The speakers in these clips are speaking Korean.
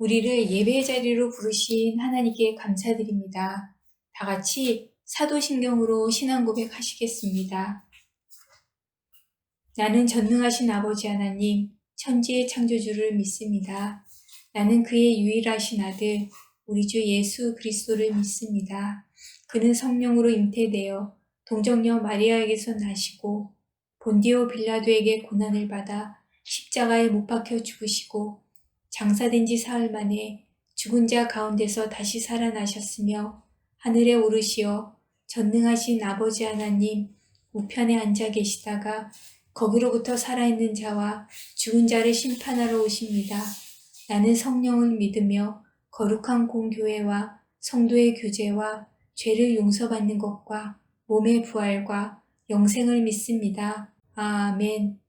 우리를 예배의 자리로 부르신 하나님께 감사드립니다. 다 같이 사도신경으로 신앙 고백하시겠습니다. 나는 전능하신 아버지 하나님, 천지의 창조주를 믿습니다. 나는 그의 유일하신 아들, 우리 주 예수 그리스도를 믿습니다. 그는 성령으로 잉태되어 동정녀 마리아에게서 나시고 본디오 빌라도에게 고난을 받아 십자가에 못 박혀 죽으시고 장사된 지 사흘 만에 죽은 자 가운데서 다시 살아나셨으며 하늘에 오르시어 전능하신 아버지 하나님 우편에 앉아 계시다가 거기로부터 살아있는 자와 죽은 자를 심판하러 오십니다. 나는 성령을 믿으며 거룩한 공교회와 성도의 교제와 죄를 용서받는 것과 몸의 부활과 영생을 믿습니다. 아멘.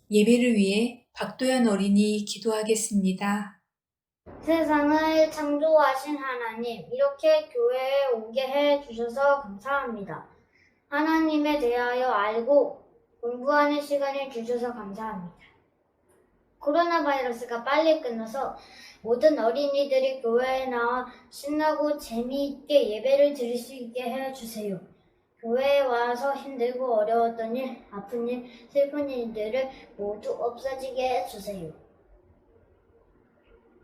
예배를 위해 박도연 어린이 기도하겠습니다. 세상을 창조하신 하나님, 이렇게 교회에 오게 해주셔서 감사합니다. 하나님에 대하여 알고 공부하는 시간을 주셔서 감사합니다. 코로나 바이러스가 빨리 끝나서 모든 어린이들이 교회에 나와 신나고 재미있게 예배를 드릴 수 있게 해주세요. 교회에 와서 힘들고 어려웠던 일, 아픈 일, 슬픈 일들을 모두 없어지게 해주세요.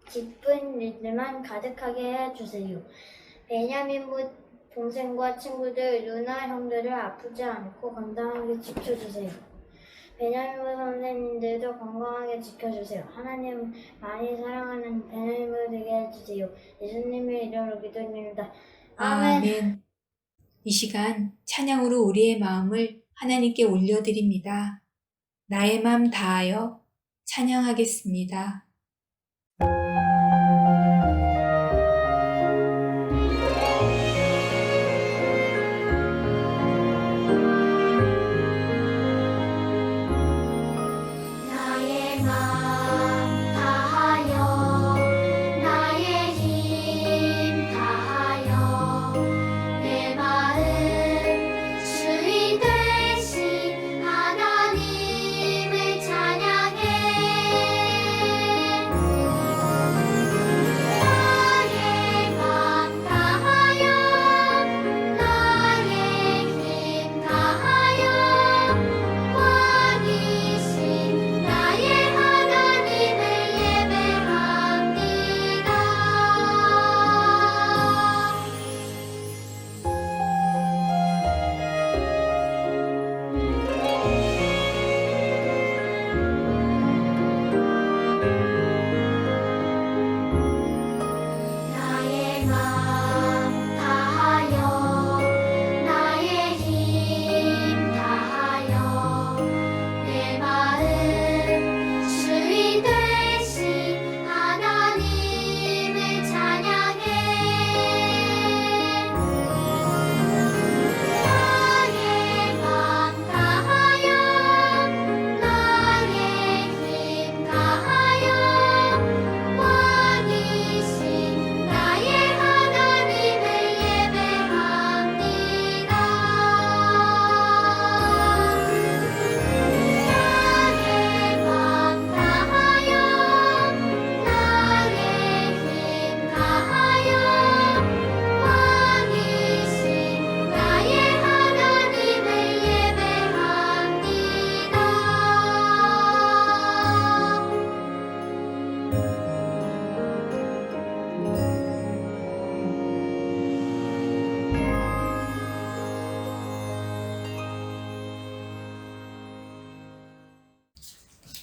기쁜 일들만 가득하게 해주세요. 베냐민 동생과 친구들, 누나, 형들을 아프지 않고 건강하게 지켜주세요. 베냐민 선생님들도 건강하게 지켜주세요. 하나님 많이 사랑하는 베냐민을 되게 해주세요. 예수님의 이름으로 기도드립니다. 아멘. 이 시간 찬양으로 우리의 마음을 하나님께 올려드립니다. 나의 마음 다하여 찬양하겠습니다.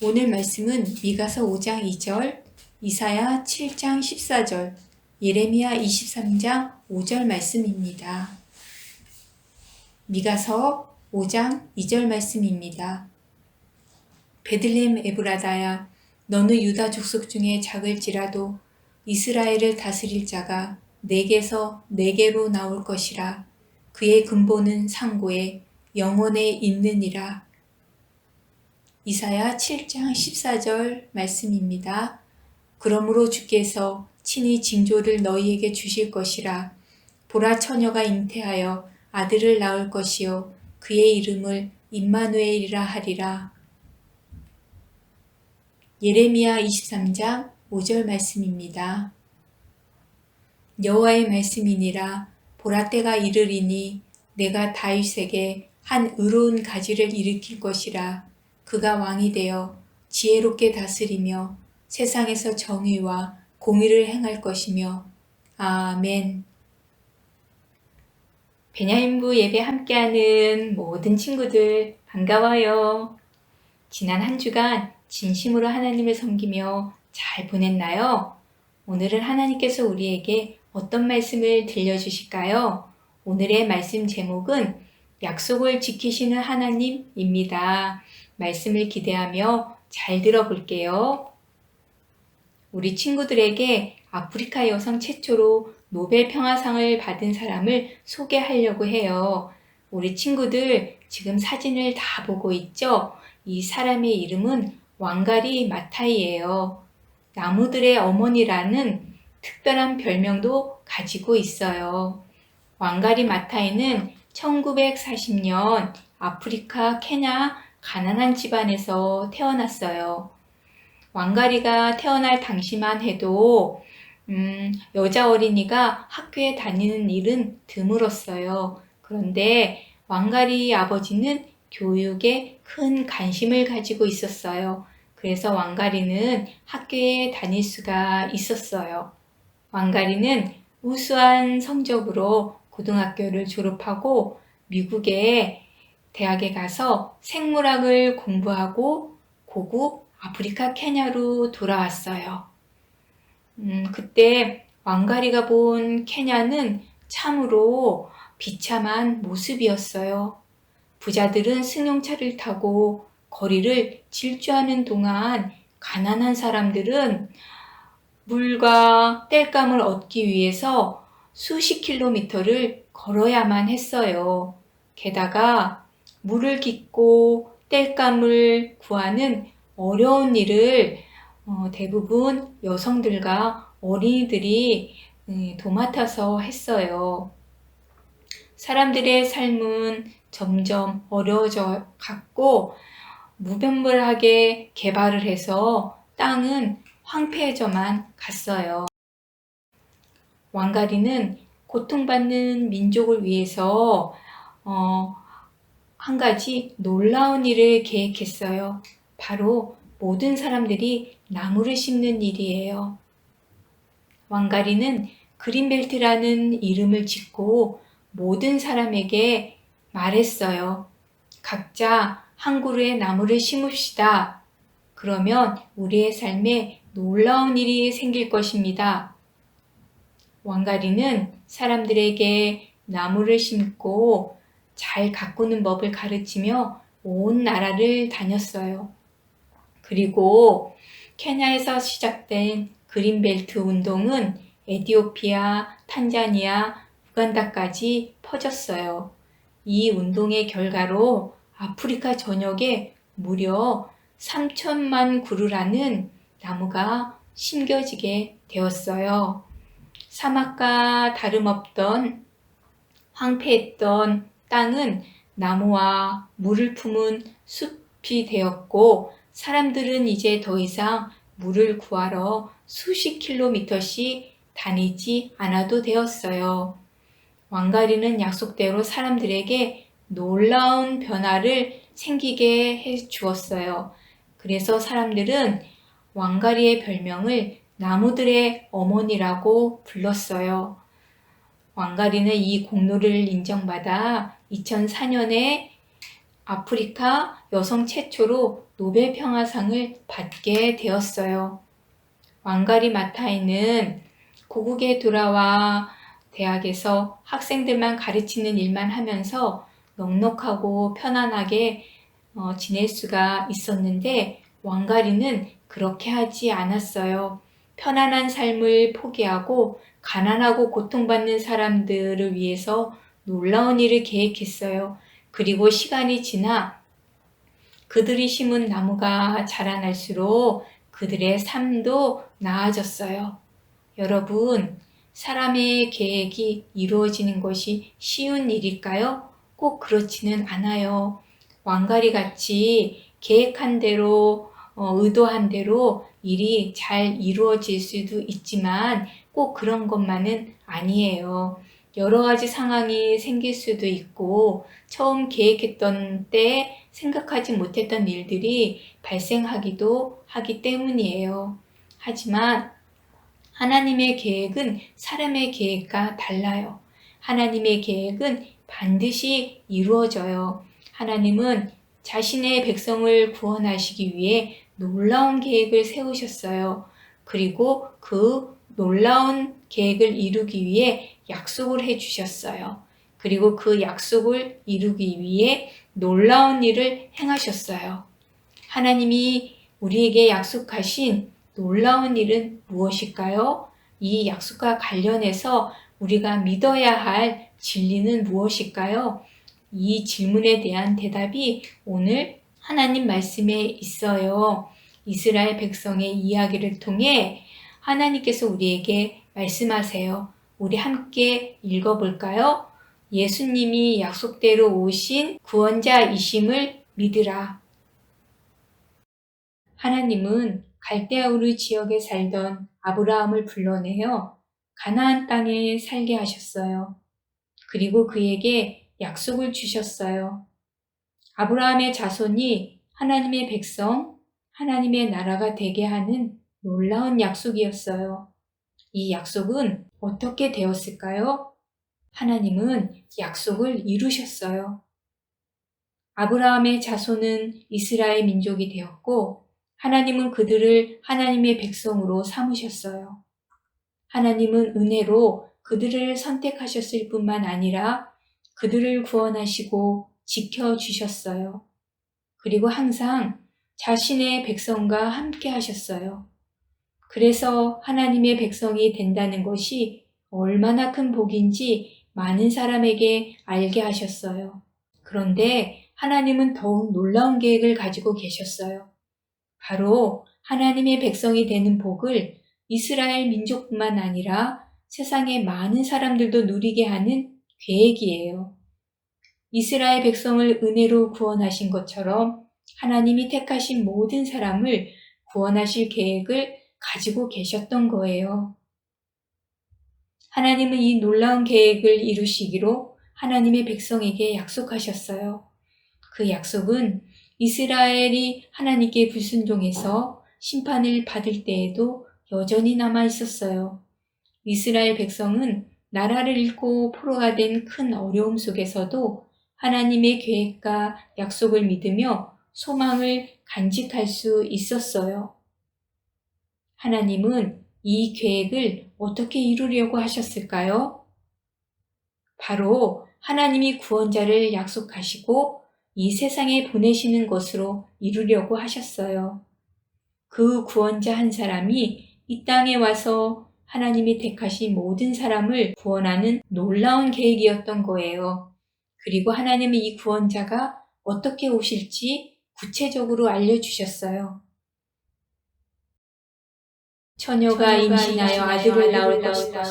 오늘 말씀은 미가서 5장 2절, 이사야 7장 14절, 예레미야 23장 5절 말씀입니다. 미가서 5장 2절 말씀입니다. 베들레헴 에브라다야, 너는 유다 족속 중에 작을지라도 이스라엘을 다스릴 자가 내게서 내게로 나올 것이라. 그의 근본은 상고에 영원에 있느니라. 이사야 7장 14절 말씀입니다. 그러므로 주께서 친히 징조를 너희에게 주실 것이라. 보라, 처녀가 잉태하여 아들을 낳을 것이요 그의 이름을 임마누엘이라 하리라. 예레미야 23장 5절 말씀입니다. 여호와의 말씀이니라. 보라 때가 이르리니 내가 다윗에게 한 의로운 가지를 일으킬 것이라. 그가 왕이 되어 지혜롭게 다스리며 세상에서 정의와 공의를 행할 것이며. 아멘. 베냐민부 예배 함께하는 모든 친구들 반가워요. 지난 한 주간 진심으로 하나님을 섬기며 잘 보냈나요? 오늘은 하나님께서 우리에게 어떤 말씀을 들려주실까요? 오늘의 말씀 제목은 약속을 지키시는 하나님입니다. 말씀을 기대하며 잘 들어볼게요. 우리 친구들에게 아프리카 여성 최초로 노벨 평화상을 받은 사람을 소개하려고 해요. 우리 친구들 지금 사진을 다 보고 있죠? 이 사람의 이름은 왕가리 마타이예요. 나무들의 어머니라는 특별한 별명도 가지고 있어요. 왕가리 마타이는 1940년 아프리카 케냐 가난한 집안에서 태어났어요. 왕가리가 태어날 당시만 해도 여자 어린이가 학교에 다니는 일은 드물었어요. 그런데 왕가리 아버지는 교육에 큰 관심을 가지고 있었어요. 그래서 왕가리는 학교에 다닐 수가 있었어요. 왕가리는 우수한 성적으로 고등학교를 졸업하고 미국의 대학에 가서 생물학을 공부하고 고국 아프리카 케냐로 돌아왔어요. 그때 왕가리가 본 케냐는 참으로 비참한 모습이었어요. 부자들은 승용차를 타고 거리를 질주하는 동안 가난한 사람들은 물과 땔감을 얻기 위해서 수십 킬로미터를 걸어야만 했어요. 게다가 물을 깃고 땔감을 구하는 어려운 일을 대부분 여성들과 어린이들이 도맡아서 했어요. 사람들의 삶은 점점 어려워져 갔고 무분별하게 개발을 해서 땅은 황폐해져만 갔어요. 왕가리는 고통받는 민족을 위해서 한 가지 놀라운 일을 계획했어요. 바로 모든 사람들이 나무를 심는 일이에요. 왕가리는 그린벨트라는 이름을 짓고 모든 사람에게 말했어요. 각자 한 그루의 나무를 심읍시다. 그러면 우리의 삶에 놀라운 일이 생길 것입니다. 왕가리는 사람들에게 나무를 심고 잘 가꾸는 법을 가르치며 온 나라를 다녔어요. 그리고 케냐에서 시작된 그린벨트 운동은 에티오피아, 탄자니아, 우간다까지 퍼졌어요. 이 운동의 결과로 아프리카 전역에 무려 3천만 그루라는 나무가 심겨지게 되었어요. 사막과 다름없던 황폐했던 땅은 나무와 물을 품은 숲이 되었고 사람들은 이제 더 이상 물을 구하러 수십 킬로미터씩 다니지 않아도 되었어요. 왕가리는 약속대로 사람들에게 놀라운 변화를 생기게 해 주었어요. 그래서 사람들은 왕가리의 별명을 나무들의 어머니라고 불렀어요. 왕가리는 이 공로를 인정받아 2004년에 아프리카 여성 최초로 노벨 평화상을 받게 되었어요. 왕가리 마타이는 고국에 돌아와 대학에서 학생들만 가르치는 일만 하면서 넉넉하고 편안하게 지낼 수가 있었는데 왕가리는 그렇게 하지 않았어요. 편안한 삶을 포기하고 가난하고 고통받는 사람들을 위해서 놀라운 일을 계획했어요. 그리고 시간이 지나 그들이 심은 나무가 자라날수록 그들의 삶도 나아졌어요. 여러분, 사람의 계획이 이루어지는 것이 쉬운 일일까요? 꼭 그렇지는 않아요. 왕가리 같이 계획한 대로, 의도한 대로 일이 잘 이루어질 수도 있지만 꼭 그런 것만은 아니에요. 여러 가지 상황이 생길 수도 있고 처음 계획했던 때 생각하지 못했던 일들이 발생하기도 하기 때문이에요. 하지만 하나님의 계획은 사람의 계획과 달라요. 하나님의 계획은 반드시 이루어져요. 하나님은 자신의 백성을 구원하시기 위해 놀라운 계획을 세우셨어요. 그리고 그 놀라운 계획을 이루기 위해 약속을 해주셨어요. 그리고 그 약속을 이루기 위해 놀라운 일을 행하셨어요. 하나님이 우리에게 약속하신 놀라운 일은 무엇일까요? 이 약속과 관련해서 우리가 믿어야 할 진리는 무엇일까요? 이 질문에 대한 대답이 오늘 하나님 말씀에 있어요. 이스라엘 백성의 이야기를 통해 하나님께서 우리에게 말씀하세요. 우리 함께 읽어볼까요? 예수님이 약속대로 오신 구원자이심을 믿으라. 하나님은 갈대아우르 지역에 살던 아브라함을 불러내어 가나안 땅에 살게 하셨어요. 그리고 그에게 약속을 주셨어요. 아브라함의 자손이 하나님의 백성, 하나님의 나라가 되게 하는 놀라운 약속이었어요. 이 약속은 어떻게 되었을까요? 하나님은 약속을 이루셨어요. 아브라함의 자손은 이스라엘 민족이 되었고 하나님은 그들을 하나님의 백성으로 삼으셨어요. 하나님은 은혜로 그들을 선택하셨을 뿐만 아니라 그들을 구원하시고 지켜주셨어요. 그리고 항상 자신의 백성과 함께 하셨어요. 그래서 하나님의 백성이 된다는 것이 얼마나 큰 복인지 많은 사람에게 알게 하셨어요. 그런데 하나님은 더욱 놀라운 계획을 가지고 계셨어요. 바로 하나님의 백성이 되는 복을 이스라엘 민족뿐만 아니라 세상의 많은 사람들도 누리게 하는 계획이에요. 이스라엘 백성을 은혜로 구원하신 것처럼 하나님이 택하신 모든 사람을 구원하실 계획을 가지고 계셨던 거예요. 하나님은 이 놀라운 계획을 이루시기로 하나님의 백성에게 약속하셨어요. 그 약속은 이스라엘이 하나님께 불순종해서 심판을 받을 때에도 여전히 남아 있었어요. 이스라엘 백성은 나라를 잃고 포로가 된 큰 어려움 속에서도 하나님의 계획과 약속을 믿으며 소망을 간직할 수 있었어요. 하나님은 이 계획을 어떻게 이루려고 하셨을까요? 바로 하나님이 구원자를 약속하시고 이 세상에 보내시는 것으로 이루려고 하셨어요. 그 구원자 한 사람이 이 땅에 와서 하나님이 택하신 모든 사람을 구원하는 놀라운 계획이었던 거예요. 그리고 하나님은 이 구원자가 어떻게 오실지 구체적으로 알려주셨어요. 처녀가 임신하여 아들을 낳을 것이다.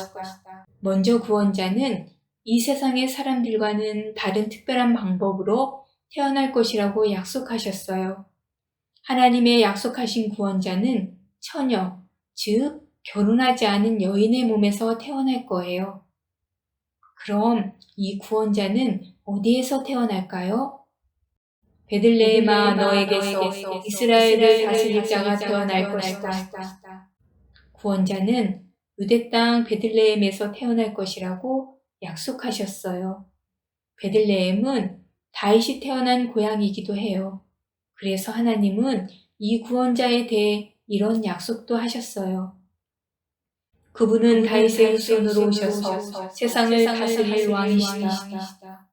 먼저 구원자는 이 세상의 사람들과는 다른 특별한 방법으로 태어날 것이라고 약속하셨어요. 하나님의 약속하신 구원자는 처녀, 즉 결혼하지 않은 여인의 몸에서 태어날 거예요. 그럼 이 구원자는 어디에서 태어날까요? 베들레헴아, 너에게서 이스라엘을 다스릴 자가 태어날 것이다. 구원자는 유대 땅 베들레헴에서 태어날 것이라고 약속하셨어요. 베들레헴은 다윗이 태어난 고향이기도 해요. 그래서 하나님은 이 구원자에 대해 이런 약속도 하셨어요. 그분은 다윗의 후손으로 오셔서 세상을 다스릴 왕이시다.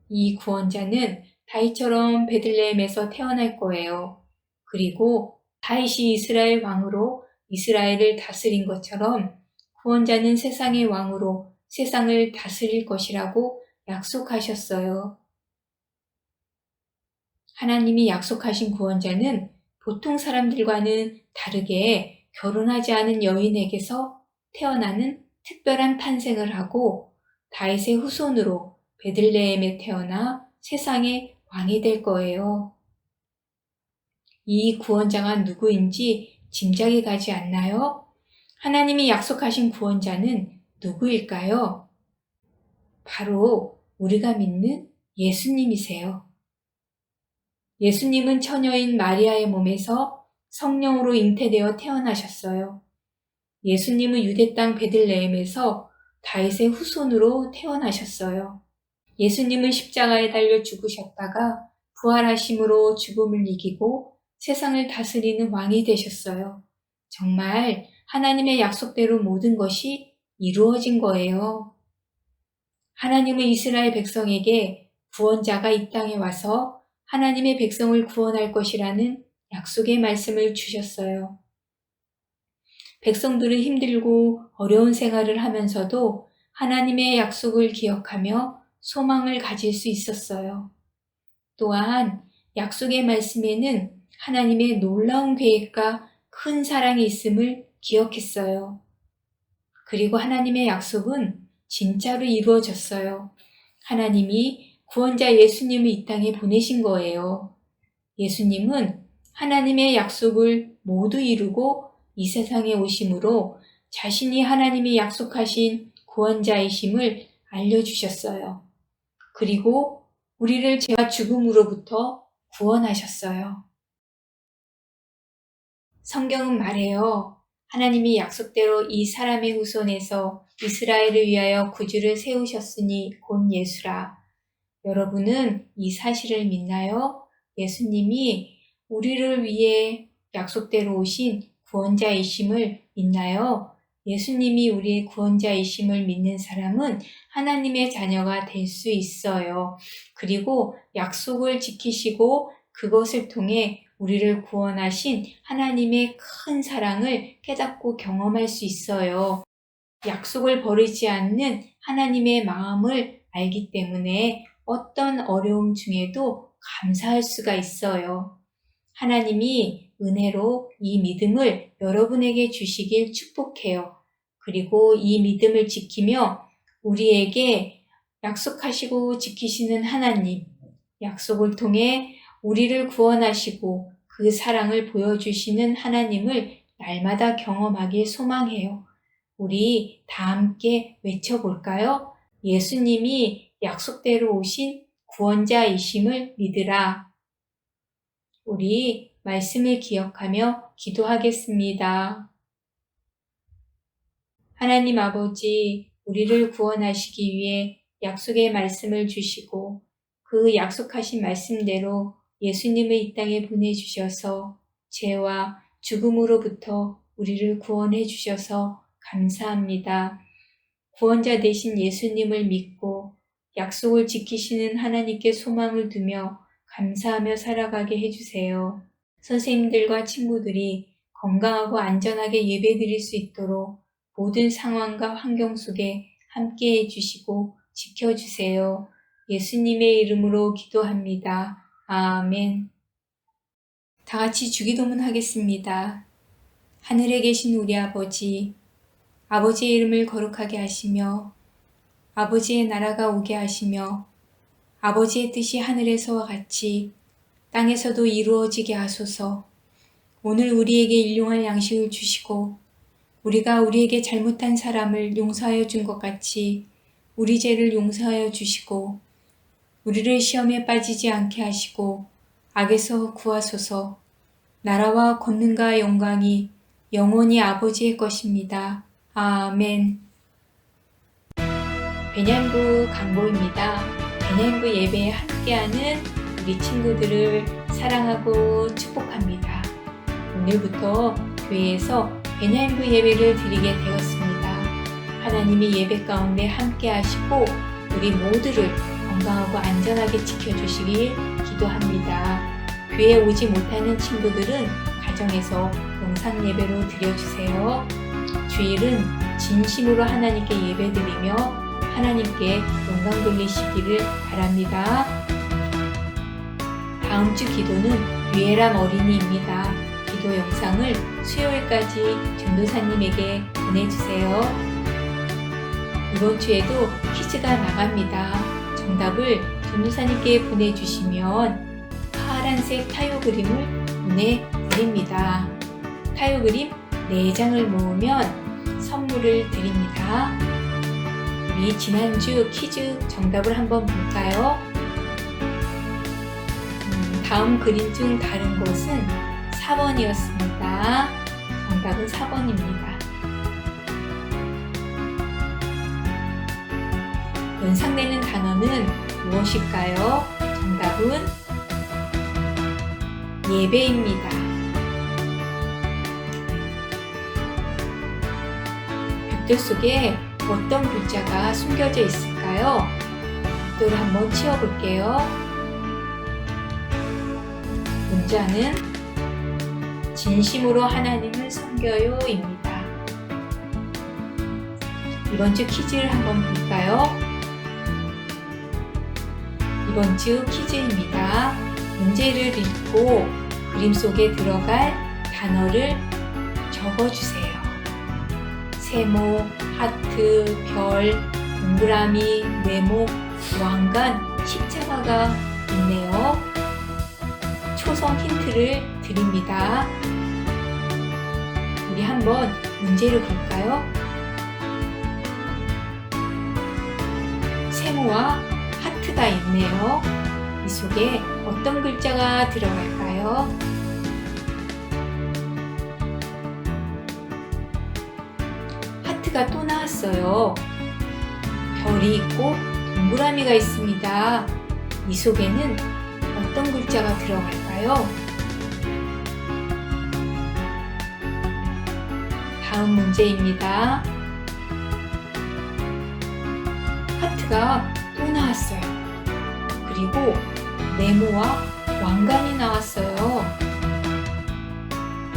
이 구원자는 다윗처럼 베들레헴에서 태어날 거예요. 그리고 다윗이 이스라엘 왕으로 이스라엘을 다스린 것처럼 구원자는 세상의 왕으로 세상을 다스릴 것이라고 약속하셨어요. 하나님이 약속하신 구원자는 보통 사람들과는 다르게 결혼하지 않은 여인에게서 태어나는 특별한 탄생을 하고 다윗의 후손으로 베들레헴에 태어나 세상의 왕이 될 거예요. 이 구원자가 누구인지 짐작이 가지 않나요? 하나님이 약속하신 구원자는 누구일까요? 바로 우리가 믿는 예수님이세요. 예수님은 처녀인 마리아의 몸에서 성령으로 잉태되어 태어나셨어요. 예수님은 유대 땅 베들레헴에서 다윗의 후손으로 태어나셨어요. 예수님은 십자가에 달려 죽으셨다가 부활하심으로 죽음을 이기고 세상을 다스리는 왕이 되셨어요. 정말 하나님의 약속대로 모든 것이 이루어진 거예요. 하나님은 이스라엘 백성에게 구원자가 이 땅에 와서 하나님의 백성을 구원할 것이라는 약속의 말씀을 주셨어요. 백성들은 힘들고 어려운 생활을 하면서도 하나님의 약속을 기억하며 소망을 가질 수 있었어요. 또한 약속의 말씀에는 하나님의 놀라운 계획과 큰 사랑이 있음을 기억했어요. 그리고 하나님의 약속은 진짜로 이루어졌어요. 하나님이 구원자 예수님을 이 땅에 보내신 거예요. 예수님은 하나님의 약속을 모두 이루고 이 세상에 오심으로 자신이 하나님이 약속하신 구원자이심을 알려주셨어요. 그리고 우리를 죄와 죽음으로부터 구원하셨어요. 성경은 말해요. 하나님이 약속대로 이 사람의 후손에서 이스라엘을 위하여 구주를 세우셨으니 곧 예수라. 여러분은 이 사실을 믿나요? 예수님이 우리를 위해 약속대로 오신 구원자이심을 믿나요? 예수님이 우리의 구원자이심을 믿는 사람은 하나님의 자녀가 될 수 있어요. 그리고 약속을 지키시고 그것을 통해 우리를 구원하신 하나님의 큰 사랑을 깨닫고 경험할 수 있어요. 약속을 버리지 않는 하나님의 마음을 알기 때문에 어떤 어려움 중에도 감사할 수가 있어요. 하나님이 은혜로 이 믿음을 여러분에게 주시길 축복해요. 그리고 이 믿음을 지키며 우리에게 약속하시고 지키시는 하나님, 약속을 통해 우리를 구원하시고 그 사랑을 보여주시는 하나님을 날마다 경험하길 소망해요. 우리 다 함께 외쳐볼까요? 예수님이 약속대로 오신 구원자이심을 믿으라. 우리 말씀을 기억하며 기도하겠습니다. 하나님 아버지, 우리를 구원하시기 위해 약속의 말씀을 주시고 그 약속하신 말씀대로 예수님을 이 땅에 보내주셔서 죄와 죽음으로부터 우리를 구원해 주셔서 감사합니다. 구원자 되신 예수님을 믿고 약속을 지키시는 하나님께 소망을 두며 감사하며 살아가게 해주세요. 선생님들과 친구들이 건강하고 안전하게 예배드릴 수 있도록 모든 상황과 환경 속에 함께 해주시고 지켜주세요. 예수님의 이름으로 기도합니다. 아멘. 다 같이 주기도문 하겠습니다. 하늘에 계신 우리 아버지, 아버지의 이름을 거룩하게 하시며 아버지의 나라가 오게 하시며 아버지의 뜻이 하늘에서와 같이 땅에서도 이루어지게 하소서. 오늘 우리에게 일용할 양식을 주시고 우리가 우리에게 잘못한 사람을 용서하여 준 것 같이 우리 죄를 용서하여 주시고 우리를 시험에 빠지지 않게 하시고 악에서 구하소서. 나라와 권능과 영광이 영원히 아버지의 것입니다. 아멘. 배냥구 강보입니다. 배냥구 예배에 함께하는 우리 친구들을 사랑하고 축복합니다. 오늘부터 교회에서 배냥구 예배를 드리게 되었습니다. 하나님이 예배 가운데 함께하시고 우리 모두를 건강하고 안전하게 지켜주시길 기도합니다. 교회에 오지 못하는 친구들은 가정에서 영상 예배로 드려주세요. 주일은 진심으로 하나님께 예배드리며 하나님께 영광 돌리시기를 바랍니다. 다음 주 기도는 유애람 어린이입니다. 기도 영상을 수요일까지 전도사님에게 보내주세요. 이번 주에도 퀴즈가 나갑니다. 정답을 전도사님께 보내주시면 파란색 타요 그림을 보내드립니다. 타요 그림 4장을 모으면 선물을 드립니다. 우리 지난주 퀴즈 정답을 한번 볼까요? 다음 그림 중 다른 곳은 4번이었습니다. 정답은 4번입니다. 연상되는 단어는 무엇일까요? 정답은 예배입니다. 벽돌 속에 어떤 글자가 숨겨져 있을까요? 벽돌을 한번 치워볼게요. 문자는 진심으로 하나님을 섬겨요입니다. 이번 주 퀴즈를 한번 볼까요? 이번 주 퀴즈입니다. 문제를 읽고 그림 속에 들어갈 단어를 적어주세요. 세모, 하트, 별, 동그라미, 네모, 왕관, 십자가가 있네요. 초성 힌트를 드립니다. 우리 한번 문제를 볼까요? 세모와 하트가 있네요. 이 속에 어떤 글자가 들어갈까요? 하트가 또 나왔어요. 별이 있고 동그라미가 있습니다. 이 속에는 어떤 글자가 들어갈까요? 다음 문제입니다. 하트가 또 나왔어요. 그리고 네모와 왕관이 나왔어요.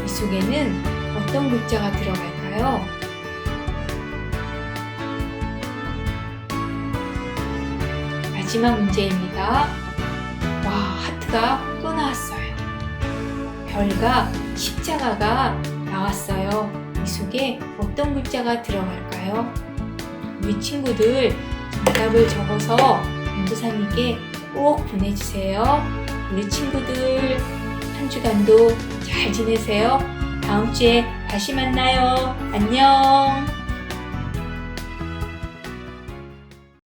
이 속에는 어떤 글자가 들어갈까요? 마지막 문제입니다. 와, 하트가 또 나왔어요. 별과 십자가가 나왔어요. 이 속에 어떤 글자가 들어갈까요? 우리 친구들 정답을 적어서 전도사님께 꼭 보내주세요. 우리 친구들 한 주간도 잘 지내세요. 다음 주에 다시 만나요. 안녕.